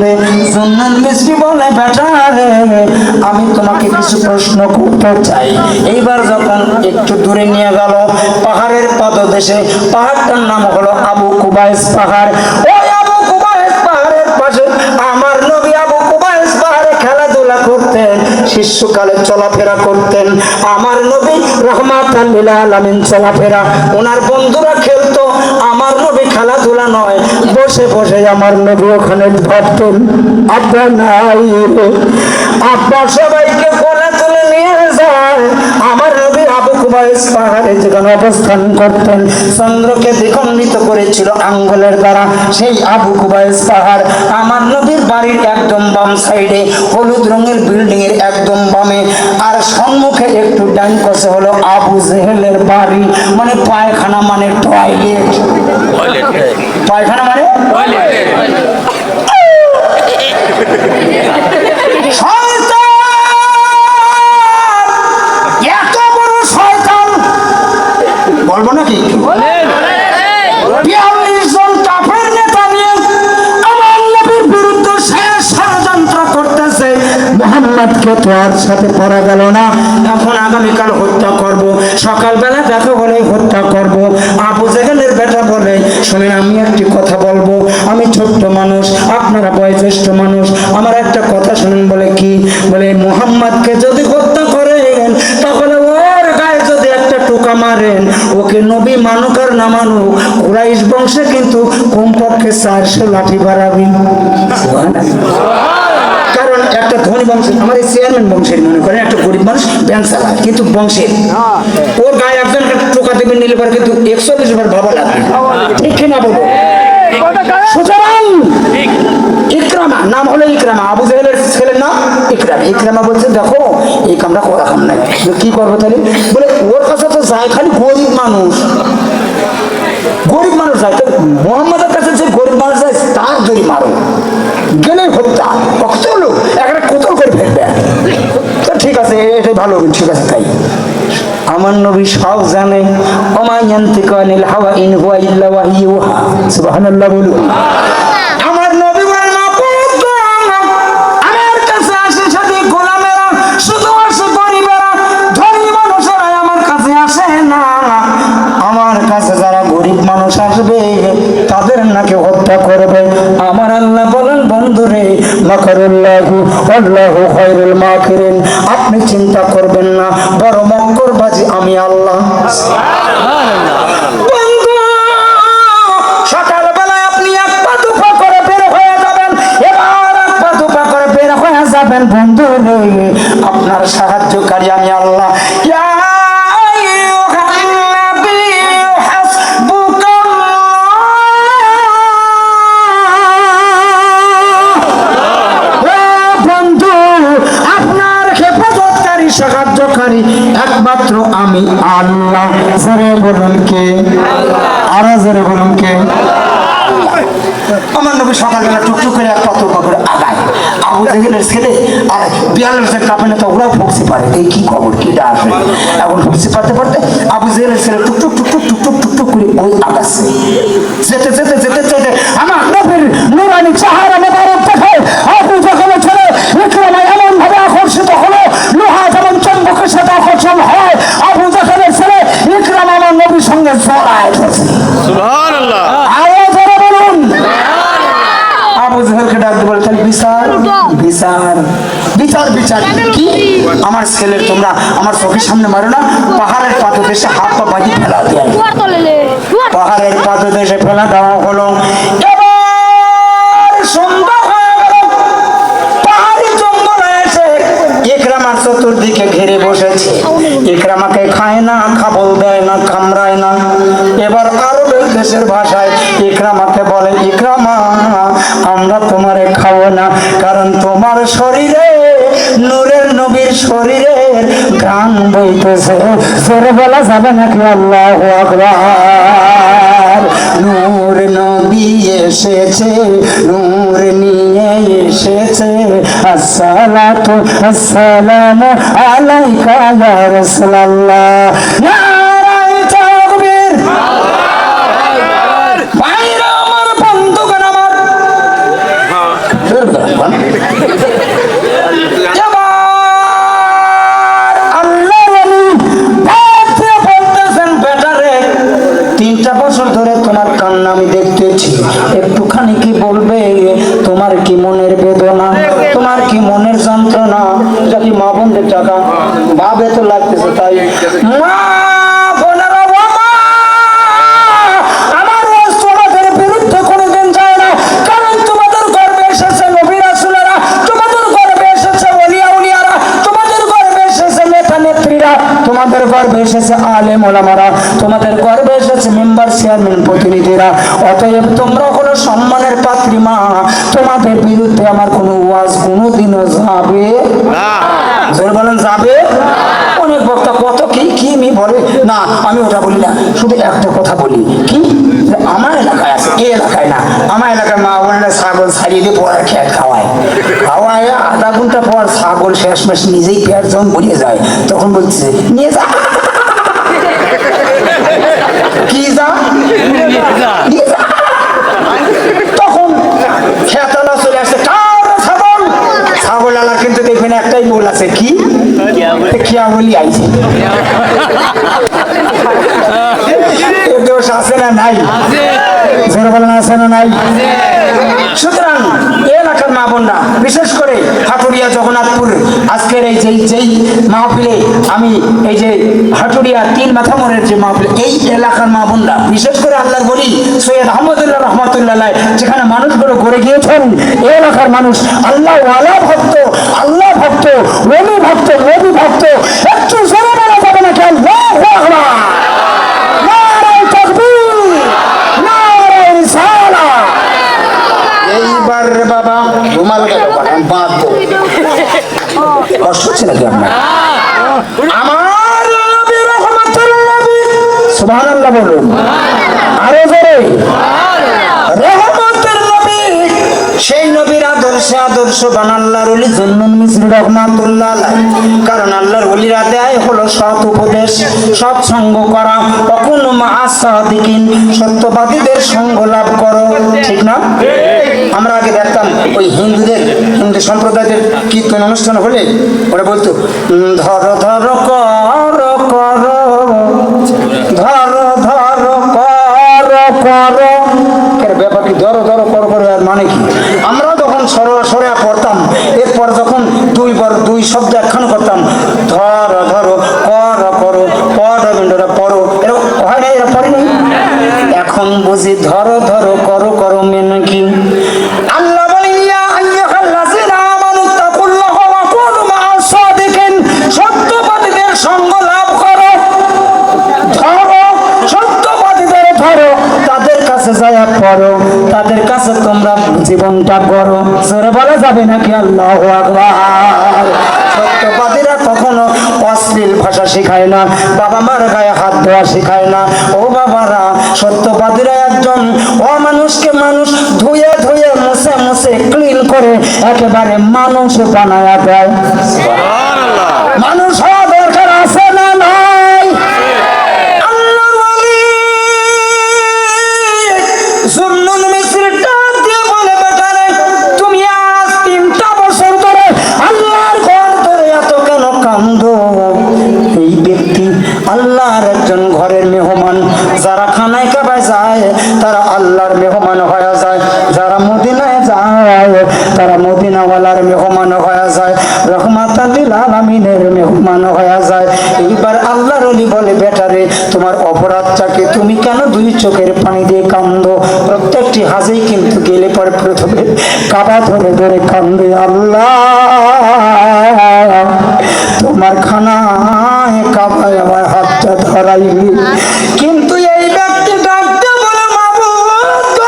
করবে। সুন্নান মিস্ত্রি বলে বেটা রে আমি তোমাকে কিছু প্রশ্ন করতে চাই। এইবার যখন একটু দূরে নিয়ে গেল পাহাড়ের পাদদেশে, পাহাড়টার নাম হলো আবু কুবাইস পাহাড়। ওই আবু কুবাইস পাহাড়ের পাশে আমার নবী আবু কুবাইস পাহাড়ে খেলাধুলা করতেন, শিশুকালে চলাফেরা করতেন। আমার নবী রহমাতাল লিল আলামিন চলাফেরা, ওনার বন্ধুরা খেলতো, আমার নবী খেলাধুলা নয়, বসে বসে আমার নবী ওখানে ভাবতেন আব্বা নাই রে, আব্বা সবাইকে কোলে তুলে নিয়ে যায়। আমার নবী আবু কুবাইস পাহাড়ে যেখানে অবস্থান করতেন, চন্দ্রকে দ্বিখণ্ডিত করেছিল আঙ্গুলের দ্বারা, সেই আবু কুবাইস পাহাড় আমার নবীর বাড়ির একদম বাম সাইডে, হলুদ রঙের বিল্ডিং এর একদম বামে। আর সম্মুখে একটু ডান পাশে হলো আবু জেহেলের বাড়ি, মানে পায়খানা মানে টয়লেট, পায়খানা মানে এত বড় শয়তান বলবো নাকি? 42 জন কাফের নেতা নিয়ে আমার নবীর বিরুদ্ধে শেষ ষড়যন্ত্র করতেছে। মুহাম্মদকে তো আর সাথে পড়া গেল না, এখন আগামীকাল হত্যা করব, সকালবেলা দেখা হলে হত্যা করব। আবু জেহেলের বেটা বলে শুনেন আমি একটি কথা বলবো, আমি ছোট্ট মানুষ, আপনারা বয়োজ্যেষ্ঠ মানুষ, আমার একটা কথা শুনেন। বলে কি? বলে মুহাম্মদকে যদি হত্যা করেন তাহলে ওর গায়ে যদি একটা টোকা মারেন, ওকে নবী মানুক আর না মানুক, কুরাইশ বংশে কিন্তু কমপক্ষে 400 লাঠি বাড়াবি। কারণ একটা ধনী বংশ, আমার এই চেয়ারম্যান বংশের, মনে করেন একটা গরিব মানুষ ব্যাংক চালায় কিন্তু বংশের, ওর গায়ে একজন টোকা দেবেন নিলে পরে কিন্তু 120 বার ভাবা লাগবে, ঠিক কিনা বলো? সুতরাং ইকরামা নাম হলো ইকরামা, আবু জেহেলের ছেলের নাম ইকরামা। ইকরামা বলছে দেখো এই কামটা করা কাম নাই, কি করবো তাহলে? বলে ওর কাছে তো যায় খালি গরিব মানুষ, গরিব মানুষ যায়, তো মোহাম্মদের কাছে যে গরিব মানুষ যায় তার যদি মারো গেলে হত্যা, কত হলো একটা কোতল করে ফেলবে। তো ঠিক আছে এটাই ভালো, ঠিক আছে তাই। আমার নবী সব জানে, ওমা ইয়ানতিকু আনিল হাওয়া ইন হুয়া ইল্লা ওয়াহিয়ুহা, সুবহানাল্লাহ বলুন। আমার নবী বলেন আমার কাছে আসে সাথে গোলামেরা, শুধু আসে গরিবেরা, ধনী মানুষেরা আমার কাছে আসে না। আমার কাছে যারা গরিব মানুষ আসবে তাদের নাকি হত্যা করবে। আমার আল্লাহ বলেন বন্ধুরে মাকারুল্লাহু আল্লাহু খায়রুল মাকিরিন, আপনি চিন্তা করবেন না, বড় মক্করবাজি আমি আল্লাহ। বন্ধু সকালবেলা আপনি এক পা দুপা করে বের হয়ে যাবেন, এবার এক পা দুপা করে বের হয়ে যাবেন বন্ধু রে, আপনার সাহায্যকারী আমি আল্লাহ। সাহায্যকারী একমাত্র আমি আল্লাহ। জোরে বলুন কে? আরো জোরে বলুন কে? আমার নবী সকালবেলা টুকটুক করে এক পাথর করে আগায়। আবু জেহেলের ছেলে আর 42 কাপড় নেতা ওরাও ফুকসি পারে, এই কি খবর কি আসে। এখন ফুকসি পারতে পারতে আবু জেহেলের ছেলে টুকটুক টুকটুক টুকটুক টুকটুক করে ওই আগাচ্ছে। যেতে যেতে যেতে যেতে আমার নবীর নুরানি চেহারা মোবারক দেখে আবু জেহেলের ছেলে ইকরামা এমন ভাবে আকর্ষিত হলো, লোহা যেমন চম্বকের সাথে আকর্ষণ হয়, আবু জেহেলের ছেলে ইকরামা আমার নবীর সঙ্গে জড়ায় গেছে। সুবহানাল্লাহ। আবু জেহেলকে ডাক দিয়ে বলে তাহলে বিচার বিচার বিচার বিচার কি? আমার ছেলের তোমরা আমার চোখের সামনে মারো না, পাহাড়ের পাদদেশে হাত পা বাঁধি ফেলা দেয়। পাহাড়ের পাদদেশে ফেলা দেওয়া হলো। এবার সন্ধ্যা হয়ে গেল, পাহাড়ি জঙ্গলে এসে ইকরামার চতুর্দিকে ঘিরে বসেছে। ইকরামাকে খায় না, খাবল দেয় না, কামড়ায় না। এবার আরবের দেশের ভাষায় ইকরামাকে বলে ইকরামা আমরা তোমারে খাবো না, কারণ তোমার শরীরে নূরের নবীর শরীরের ঘ্রাণ বইতেছে। জোরে বলা যাবে নাকি আল্লাহু আকবার। নূর নবী এসেছে, নূর নিয়ে এসেছে, আসসালাতু আসসালামু আলাইকা ইয়া রাসূলুল্লাহ। নারায়ে তাকবীর। ভাইরা আমার, বন্ধুগণ আমার, আমি দেখতেছি, একটুখানি কি বলবে? তোমার কি মনের বেদনা, তোমার কি মনের যন্ত্রণা? যা কি মা বোনদের টাকা ভাবে তো লাগতেছে। তাই মা বোনেরা, আমার তোমাদের বিরুদ্ধে কোনোদিন যায় না, কারণ তোমাদের গর্বে এসেছে নবী রাসূলেরা, তোমাদের গর্বে এসেছে ওলিয়া উলিয়ারা, তোমাদের গর্বে এসেছে নেতা নেত্রীরা, তোমাদের গর্বে এসেছে আলেম ওলামারা, তোমাদের গর্বে এসেছে মেম্বার চেয়ারম্যান প্রতিনিধিরা। অতএব তোমরা হলো সম্মানের পাত্রী মা, তোমাদের বিরুদ্ধে আমার কোনো ওয়াজ কোনোদিনও যাবে না। জোর বলেন যাবে? অনেক বক্তা কত কি কি মি বলে না, আমি ওটা বলি না, শুধু একটা কথা বলি কি, আমার এলাকায় আছে, এই এলাকায় না, আমার এলাকায় মা বোনেরা ছাগল ছাড়িয়ে দিয়ে পরে খেত খাওয়ায়, খাওয়ায় আধা ঘন্টা পর ছাগল শেষমেশ নিজেই পেট যখন বলিয়ে যায়, তখন বলছে নিয়ে যা, কি যা নিয়ে যা। তখন খেতালা চলে আসছে, কার ছাগল? ছাগল আলা কিন্তু দেখবেন একটাই বল আছে, কি খিয়া বলি আইছে। দোষ আছে না নাই? আছে না নাই? সুতরাং এলাকার মা বোনরা, বিশেষ করে হাটুরিয়া জগন্নাথপুর আজকের এই যেই মাহফিলে, আমি এই যে হাটুরিয়া তিন মাথা মোড়ের যে মাহফিল, এই এলাকার মা বোনরা, বিশেষ করে আল্লাহর বলি সৈয়দ আহমদুল্লাহ রহমতুল্লাহ, যেখানে মানুষগুলো গড়ে গিয়েছেন, এই এলাকার মানুষ আল্লাহ ওয়ালা ভক্ত, আল্লাহ ভক্ত, নবী ভক্ত, নবী ভক্ত, একটু জোরে বলা যাবে না কেন? এইবার বাবা রুমাল গেল বাদ কষ্ট হচ্ছে নাকি আপনার? আমার নবী রহমতুল্লাহ, সুবহানাল্লাহ বলুন আরো জোরে। রহমতের নবী, সেই নবীর আদর্শে আদর্শবান আল্লাহর ওলি জুন্নুন মিসরি রহমাতুল্লাহ আলাইহি। কারণ আল্লাহর ওলির আদেয় হলো সৎ উপদেশ, সৎসঙ্গ করা, অকুনু মা'আস সাদিকিন, সত্যবাদীদের সঙ্গ লাভ করো, ঠিক না? আমরা আগে দেখতাম ওই হিন্দু সম্প্রদায়ের কীর্তন অনুষ্ঠান হলে ওরা বলতো ধরো ধরো কর কর, ধরো ধরো কর কর। ব্যাপার কি ধরো ধরো কর কর, আর মানে কি? আমরা যখন সরে পড়তাম, এরপর যখন দুই শব্দ একখানে করতাম, ধরো ধরো কর করো, পড়ো পড়ো, এরকম হয় না? এরা পড়ে নাই। এখন বুঝি ধরো ধরো করো করো মেনে কি? আল্লাহ সত্যবাদীদের সঙ্গ লাভ করো, ধরো সত্যবাদীদের ধরো, তাদের কাছে যায় পড়ো, তাদের কাছে তোমরা জীবনটা করো। জোরে বলা যাবে নাকি আল্লাহু আকবার? সত্যবাদীরা কখনো অশ্লীল ভাষা শেখায় না, বাবা মার গায়ে হাত দেওয়া শেখায় না। ও বাবারা, সত্যবাদীরা একজন অমানুষকে মানুষ ধুয়ে ধুয়ে মুছে মুছে ক্লিন করে একেবারে মানুষ বানায়া দেয়। মানুষ হওয়া দরকার আছে না নাই? আল্লাহর ওলি জুন্নুন মিসরি ডাক দিয়ে বলে, বেটারে তুমি আজ 3টা বছর ধরে আল্লাহর ঘর ধরে এত কেন কান্দো? এই ব্যক্তি আল্লাহর একজন ঘরের মেহমান। যারা খানায় কাবায় যায় তারা আল্লাহর মেহমান হয়ে যায়, যারা মদিনায় যায় তারা মদিনাওয়ালার মেহমান হয়ে যায়, রহমাতাল লিল আলামিনের মেহমান হয়ে যায়। এইবার আল্লাহর ওলি বলে, বেটারে তোমার অপরাধটা কি? তুমি কেন 2 চোখের পানি দিয়ে কান্দো? প্রত্যেকটি হাজেই কিন্তু গেলে পরে প্রথমে কাবা ধরে ধরে কান্দে, আল্লাহ তোমার খানায় কাবায় আমার হাতটা ধরাইলি। কিন্তু এই ব্যক্তি ডাকতে বলে, মাবুদ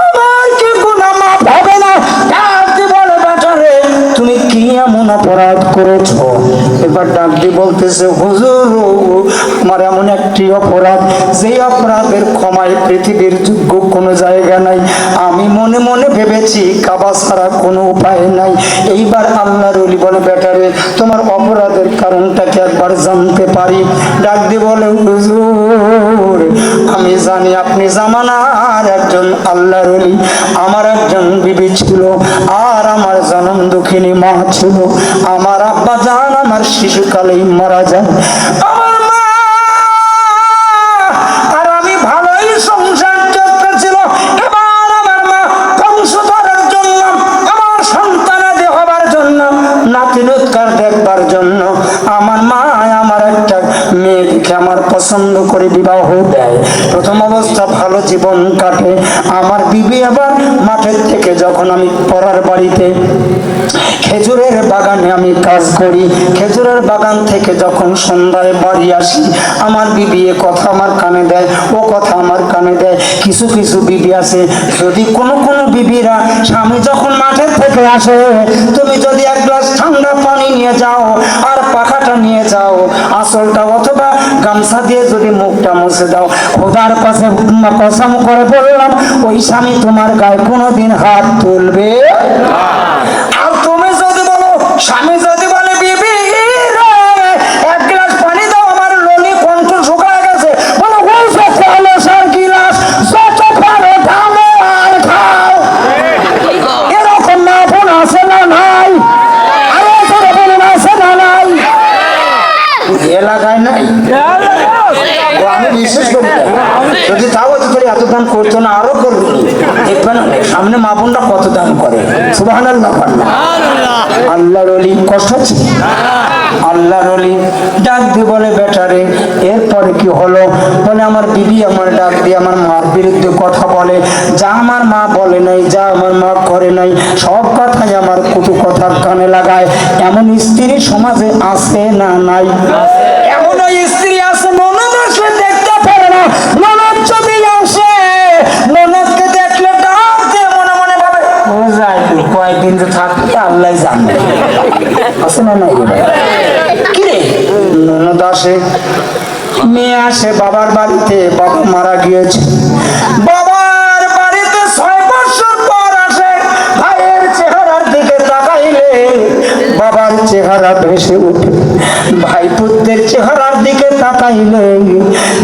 আমার কি গুনাহ মাফ হবে না? ডাকতে বলে, বেটারে তুমি কি এমন অপরাধ করেছো? এবার ডাক দিয়ে বলতেছে, হুজুর আমার এমন একটি অপরাধ, যে অপরাধের ক্ষমায় পৃথিবীর যোগ্য কোনো জায়গা নাই। আমি মনে মনে ভেবেছি কাবা ছাড়া কোনো উপায় নাই। এইবার আল্লাহর ওলি বলে, বেটারে তোমার অপরাধের কারণটা কি একবার জানতে পারি? ডাক দিয়ে বলে, হুজুর আমি জানি আপনি জামানার আমার একজন আল্লাহর ওলি, আমার একজন বিবি ছিল, আর আমার জনম দুঃখিনী মা ছিল। আমার আব্বা জান আমার শিশুকালেই মারা যায়। আমার মা আর আমি ভালোই সংসার চলতেছিল। এবার আমার মা বংশধরের জন্য, আমার সন্তানাদি হবার জন্য, নাতিনুৎকার দেখবার জন্য আমার মা আমার একটা মেয়েকে আমার পছন্দ করে বিবাহ দেয়। প্রথম অবস্থা ভালো জীবন কাটে। আমার বিবি আবার মাঠের থেকে যখন আমি পড়ার বাড়িতে খেজুরের বাগানে আমি কাজ করি, খেজুরের বাগান থেকে যখন সন্ধ্যায় বাড়ি আসি, আমার বিবি এ কথা আমার কানে দেয়, ও কথা আমার কানে দেয়। কিছু কিছু বিবি আছে, যদি কোনো কোনো বিবিরা স্বামী যখন মাঠের থেকে আসে, তুমি যদি এক গ্লাস ঠান্ডা পানি নিয়ে যাও আর পাখাটা নিয়ে যাও, আসলটা অথবা গামছা দিয়ে যদি মুখটা মুছে দাও, খোদার কাছে কসম করে বললাম ওই স্বামী তোমার গায়ে কোনোদিন হাত তুলবে। আর তুমি যদি বলো, স্বামী যদি বলে বিবি রে এক গ্লাস পানি দাও, আমার ললি কণ্ঠ শুকায় গেছে, বলো সার গিলাস যত পারো ঢালো আর খাও। এরকম না বোন আছে না নাই? আরো করে বলুন আছে না নাই? এলাকায় নাই, আমি বিশেষ করি। যদি তাও তোর এত দাম করতো না, আরো করবি, দেখবে না সামনে মা বোনরা কত দাম করে। সুবহানাল্লাহ। আল্লাহর ওলি কষ্ট আছে। আল্লাহর ওলি ডাক দিয়ে বলে বেটারে, এরপরে কি হলো? বলে আমার বিবি আমার ডাক দিয়ে আমার মার বিরুদ্ধে কথা বলে, যা আমার মা বলে নাই, যা আমার মা করে নাই, সব কথাই আমার কটু কথার কানে লাগায়। এমন স্ত্রী সমাজে আছে না নাই? এমন স্ত্রী আছে, ননদ আসলে দেখতে পারে না, ননদ যদি আসে ননদকে দেখলে ডাক দিয়ে মনে মনে ভাবে ও যাই কয়েকদিন যে থাকবে আল্লাহ জানে। আছে না নাই? কি রে, ননদ আসে, মেয়ে আসে বাবার বাড়িতে, বাবা মারা গিয়েছে, বাবার বাড়িতে 6 বছর পর আসে। ভাইয়ের চেহারার দিকে তাকাইলে বাবার চেহারা ভেসে ওঠে, ভাই পুত্রের চেহারার দিকে তাকাইলে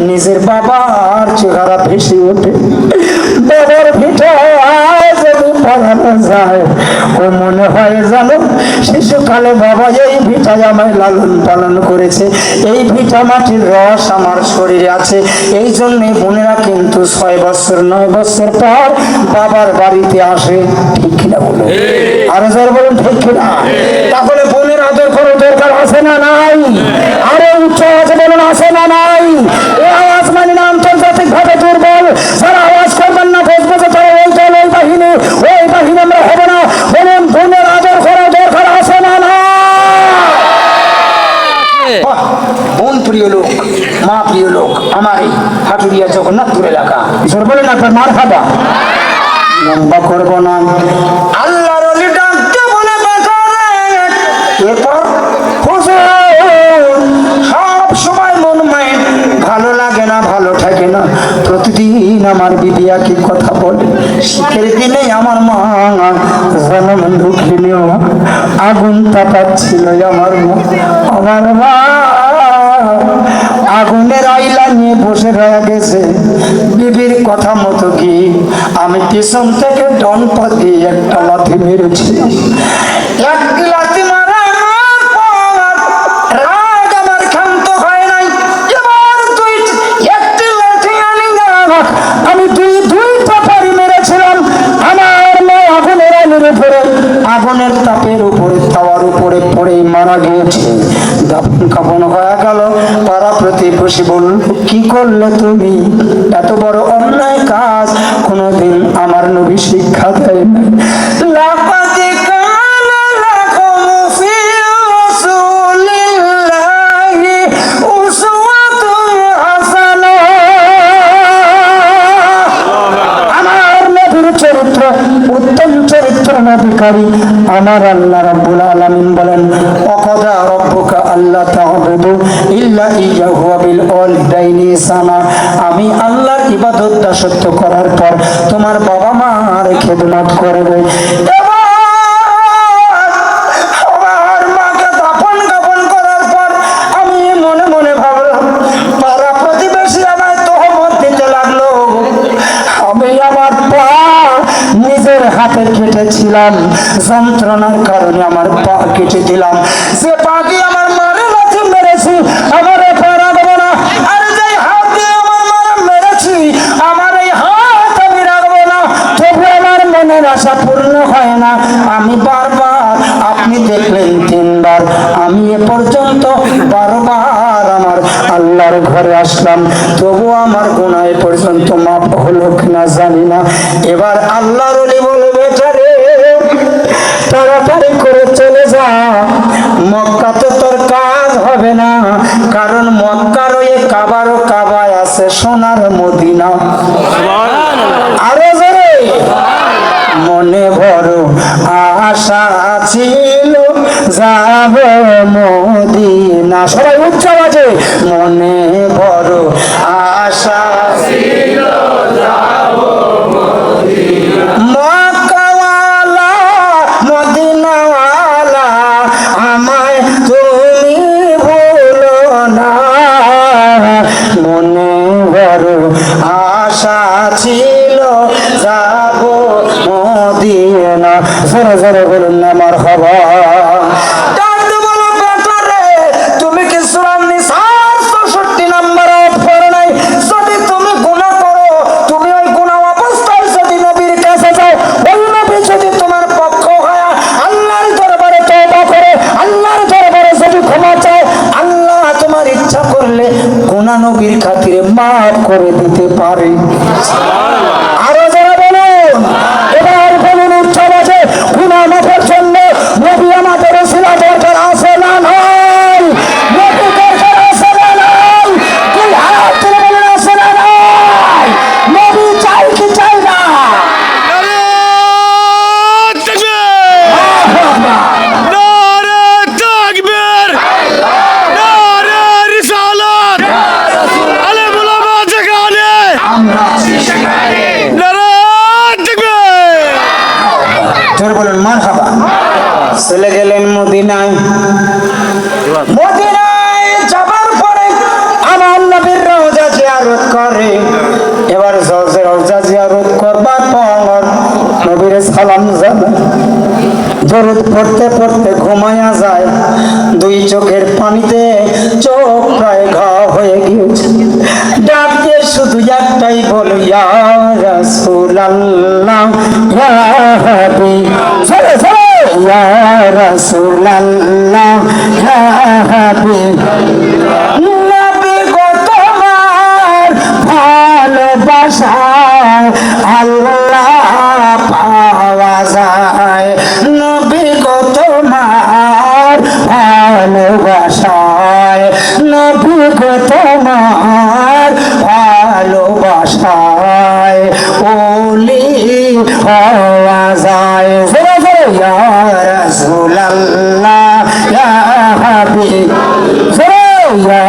নিজের বাবার চেহারা ভেসে ওঠে। বাবার ভিটা যদি পড়ানো যায়, ও মনে হয় জানো শিশুকালে বাবা এই ভিটায় আমায় লালন পালন করেছে, এই ভিটা মাটির রস আমার শরীরে আছে। এই জন্যে বোনেরা কিন্তু 6 বছর 9 বছর পর বাবার বাড়িতে আসে। ঠিক কিনা বলুন? আরো যারা বলুন ঠিক কিনা? তাহলে বোনের আদর করার দরকার আছে না নাই? আরো উচ্চ আছে বলুন আছে না নাই? এই আওয়াজ মানে না আন্তর্জাতিক ভাবে দুর্বল, যারা আওয়াজ করবেন না বুঝবো যে তারা ওই দল ওই বাহিনী, ওই বাহিনী আমরা হবে না। বলুন বোনের আদর করার দরকার আছে না না? বোন প্রিয় লোক, মা প্রিয় লোক আমার এই হাটুরিয়া জগন্নাথপুর এলাকা। জোর বলেন আপনার মার খাবা, লম্বা করবো না। আল্লাহর ওলি ডাকতে বলে বেটারে, এরপর সব সময় মন মাইন্ড ভালো লাগে না, ভালো থাকে না। প্রতিদিন আমার বিবিয়া কি কথা বলে, শীতের দিনে আমার মা জনম দুঃখিনীও আগুন তাপাচ্ছিল। আমার মা আগুনের আইলা নিয়ে বসে রয়ে গেছে। বিবির কথা মতো কি আমি পিছন থেকে ডনপা দিয়ে একটা লাথি মেরেছি। এক লাথি মারা রাগ আমার ক্ষান্ত হয় নাই। এবার একটি লাথি আমি দুইটা পারি মেরেছিলাম। আমার মা আগুনের আইনের উপরে, আগুনের তাপের উপরে, তাওয়ার উপরে পড়ে মারা গিয়েছে। দাফন কাফন হয়ে গেল। পাড়া প্রতিবেশী বলল, কি করলে তুমি? এত বড় অন্যায় কাজ কোনোদিন আমার নবী শিক্ষা দেয় না। উত্তম চরিত্র নবীকারী আমার আল্লাহ রাব্বুল আলামিন বলেন, ওয়াকাদা রাব্বুকা আল্লা তা'বুদু ইল্লা ইয়্যাহু ওয়া বিল ওয়ালিদাইনি ইহসানা। আমি আল্লাহর ইবাদত দাসত্ব করার পর তোমার বাবা মার খেদমত করবে। আমার মাকে দাফন কাফন করার পর আমি মনে মনে ভাবলাম, পাড়া প্রতিবেশী আমায় তহমত দিতে লাগলো। আমি দিলাম, যন্ত্রণার কারণে আমার পা কেটে দিলাম। যে পাকে আমার মারে লাথি মেরেছি আমার পা রাখবো না, আর যে হাত দিয়ে আমার মারে মেরেছি আমার এই হাত আমি রাখবো না। তবু আমার মনের আশা পূর্ণ হয় না। আমি বারবার, আপনি দেখলেন 3 বার, আমি এ পর্যন্ত 12 বার আমার আল্লাহর ঘরে আসলাম, তবু আমার গুনাহ এ পর্যন্ত মাফ হলো কিনা জানি না। এবার আল্লাহর ওলি বলে, বেটা রে তাড়াতাড়ি করে চলে যা, মক্কাতে তোর কাজ হবে না, কারণ মক্কার ওই কাবারও কাবায় আছে সোনার মদিনা। আরো জোরে, মনে বড় আশা ছিল যাব মদিনা। সবাই উচ্চ আওয়াজে, মনে বড় আশা ছিল যাব মদিনা। মক্কাওয়ালা মদিনাওয়ালা আমায় তুমি ভুলো না, মনে বড় আশা ছিল যাব মদিনা। জোরে জোরে বলুন না মারহাবা। ডাকতে বলো, বেটা রে তুমি কি সূরা নিসার 64 নম্বর আয়াত পড়ো নাই? যদি তুমি গুনাহ করো, তুমি ওই গুনাহ অবস্থায় যদি নবীর কাছে যাও, ওই নবী যদি তোমার পক্ষ হয় আল্লাহর দরবারে তওবা করে, আল্লাহর দরবারে যদি ক্ষমা চাও, আল্লাহ তোমার ইচ্ছা করলে গুনাহ নবীর খাতিরে মাফ করে দিতে পারে। আরো যারা বলুন, এবার বলুন উচ্চ আওয়াজে, গুনাহ মাফের জন্য নবী আমাদের ওসিলা দরকার আছে না নাই? নবী দরকার আছে না নাই? দুই হাত তুলে বলুন, আছে না নাই? নবী চাই কি চাই না? বলুন মারহাবা। চলে গেলেন মদিনায়। মদিনায় যাবার পরে আমার নবীর রওজা জিয়ারত করে। এবার রওজা জিয়ারত করবার পর নবীর সালাম জানায়, দরুদ পড়তে পড়তে ঘুমায়া যায়। 2 চোখের পানিতে চোখ প্রায় ঘা হয়ে গিয়েছে। ডাক দিয়ে শুধু একটাই বলো, ইয়া রাসূলুল্লাহ ইয়া হাবিব, সরে সরে, ইয়া রাসূলুল্লাহ ইয়া হাবিব। নবী গো তোমার ভালোবাসায় আল্লাহ পাওয়া যায়। নবী গো তোমার ভালোবাসায়, নবী গো তোমার ভালোবাসায় ওলি হওয়া যায়। জোরে জোরে, ইয়া রাসূলুল্লাহ ইয়া হাবিব, জোরে, ইয়া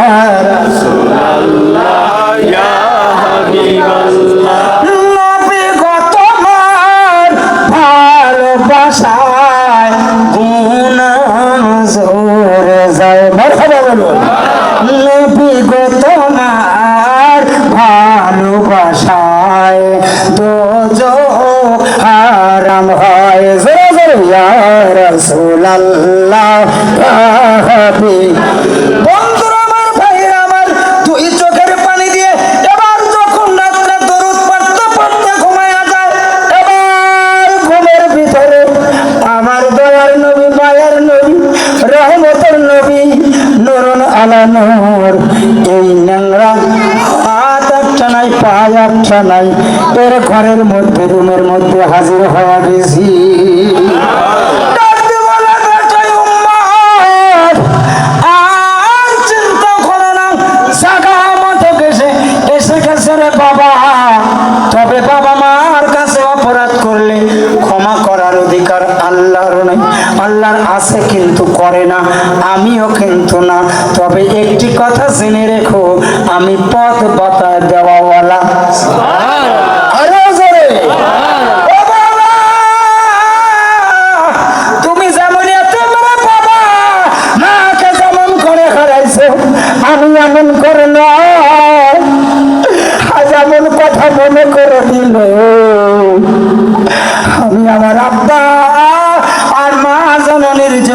রাসূলুল্লাহ ইয়া হাবিবাল্লাহ। নবী গো তোমার ভালোবাসায় গুনাহ জোরে যায়। মারহাবা বলুন। নবী গো তোমার ভালোবাসায় দোজখ হারাম হয়। জোরে জোরে, ইয়া রাসূলুল্লাহ ইয়া হাবিব। বন্ধুরা আমার, ভাইরা আমার, 2 চোখের পানি দিয়ে এবার যখন রাত্রে দরুদ পড়তে পড়তে ঘুমায়া যায়, এবার ঘুমের ভিতরে আমার দয়ার নবী, মায়ার নবী, রহমতের নবী, নূরুন আলা নূর, এই ন্যাংরা হাত একটা নাই, পা একটা নাই, এর ঘরের মধ্যে, রুমের মধ্যে হাজির হওয়া গেছি। ডাকতে বলে, বেটা উম্মত, আর চিন্তা করো না, জাগা মতো এসে গেছে রে বাবা। তবে বাবা মার কাছে অপরাধ করলে ক্ষমা করার অধিকার আল্লাহর নেই। আল্লাহর আছে কিন্তু করে না, আমিও কিন্তু না। তবে একটি কথা জেনে রেখো, আমি পথ বাতায় দেওয়াওয়ালা। আরো জোরে, ও বাবা, তুমি যেমন বাবা মাকে যেমন করে হারাইছো, আমি এমন করে না। আজ এমন কথা মনে করে দিল, আমি আমার আব্বা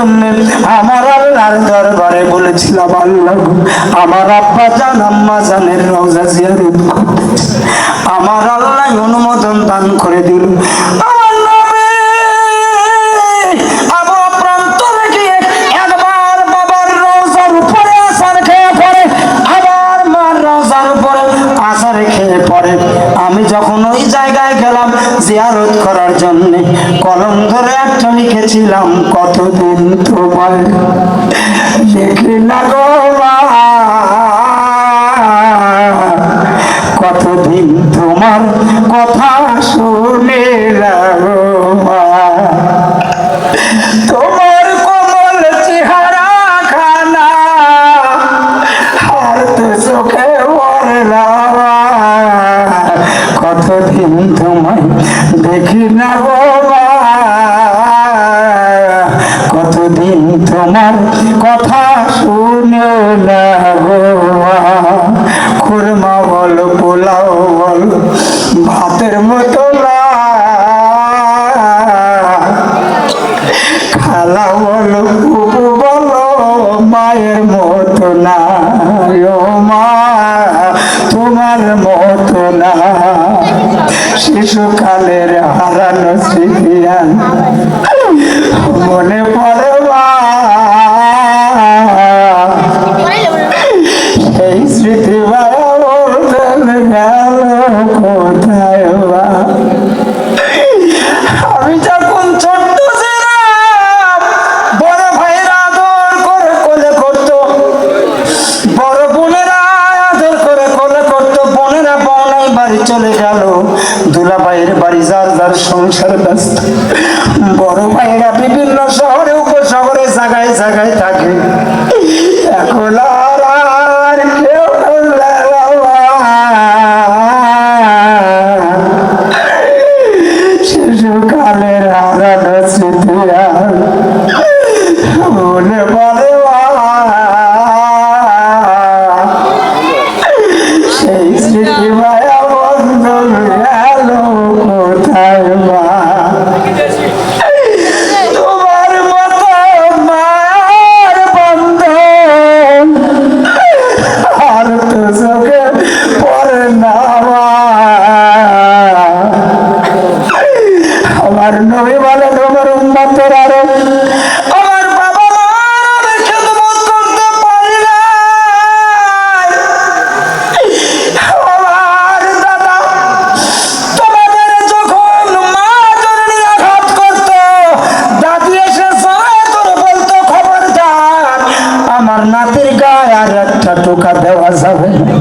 জন্য আমার আল্লাহর দরবারে বলেছিলাম, আল্লাহ আমার আব্বা জান আম্মা জানের রওজা জিয়ারত করতে চাই। আমার আল্লাহ অনুমোদন দান করে দিল। আমার নবী আবু প্রান্ত গিয়ে একবার বাবার রওজার উপরে আসার খেয়ে পড়ে, আবার মার রওজার উপরে আসার খেয়ে পড়ে। আমি যখন ওই জায়গায় গেলাম জিয়ারত করার জন্য, কলম ধরে একটা লিখেছিলাম, কতদিন তোমার লিখি না গো মা, কতদিন তোমার কথা শুনে লাগো মা, তোমার কোমল চেহারা খানা আর তো চোখে পড়লাম, কতদিন তোমায় দেখি না গো মা, কতদিন তোমার কথা শুনে না গো মা, খুরমা বল পোলাও বল ভাতের মতো না, খালা বল বুবু বলো মায়ের মতো না, ও মা তোমার মতো না, শিশুকালের হারানো স্মৃতি মনে পড়ে মা, সেই স্মৃতি কোথায় মা, আমি যখন ছোট্ট ছিলাম বড় ভাইয়েরা আদর করে কোলে করতো, বড় বোনেরা আদর করে কোলে করতো, বোনেরা বলাই বাড়ি চলে গেল, দুলা ভাইয়ের বাড়ি যার যার সংসার ব্যস্ত, বড় ভাইয়েরা বিভিন্ন শহরে উপশহরে জায়গায় জায়গায় থাকে, এখন আর কেউ শিশুকালের হারানো স্মৃতি মনে পড়ে সেই স্মৃতি মায়া বন্ধ গেল কোথায় মা, তোমার মতো মায়ের বন্ধ আর তো চোখে পড়ে না মা, আমার নবী বলে তোমার উম্মতের আরো আমার বাবা মার খেদমত করতে পারি না, আমার দাদা তোমাদের যখন মা জননী আঘাত করতো, দাদি এসে সহায় করে বলতো খবরদার আমার নাতির গায়ে আর একটা টোকা দেওয়া যাবে না,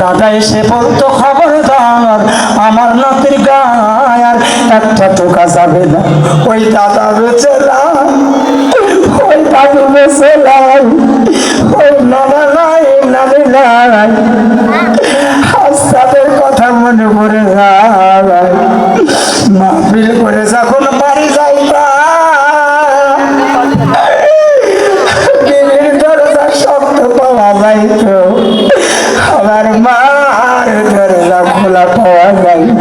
দাদা এসে বলতো খবরদার আমার নাতির গায়ে আর একটা টোকা যাবে না, ওই দাদা বেঁচে নাই, ওই দাদু বেঁচে নাই, ওই নানা নাই নানি নাই, আজ তাদের কথা মনে পড়ে যায়, মাহফিল করে যখন বাড়ি যাইবা দরজা শব্দ পাওয়া যাইত, আমার মার দরজা খোলা পাওয়া যাইত,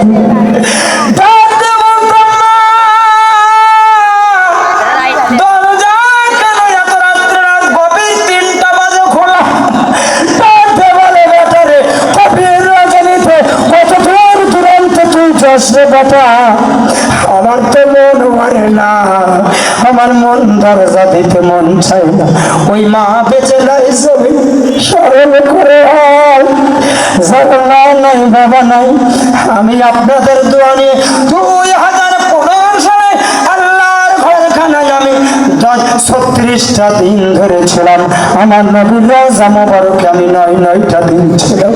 আমার তো মন ভরে না, আমার মন দরজা দিতে মন চাই না, ওই মা বেঁচে নাই ছবি স্মরণ করে নাই বাবা নাই, আমি আপনাদের দোয়া নিয়ে 2015 সালে আল্লাহর ঘরখানায় আমি 36টা দিন ধরে ছিলাম, আমার নবীর রওজা মোবারকে আমি 9টা দিন ছিলাম,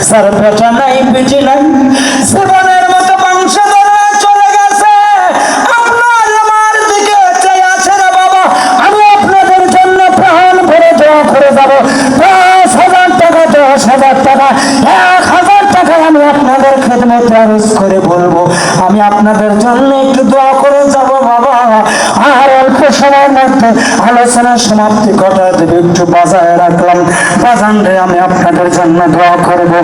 স্যার বেটা নাই বেঁচে নাই, জীবনের মতো বংশধর চলে গেছে, আপনার আমার দিকে চেয়ে আছে রে বাবা, আমি আপনাদের জন্য প্রাণ ভরে দোয়া করে যাব, 10,000 টাকা 10,000 টাকা 1,000 টাকা আমি আপনাদের খেদমতে আরজ করে বলবো, আমি আপনাদের জন্য একটু দোয়া করে যাব বাবা, আর অল্প সময়ের মধ্যে আলোচনার সমাপ্তি ঘটা দেবে, একটু বাজায় রাখলাম, বাজান রে আমি আপনাদের জন্য দোয়া করবো।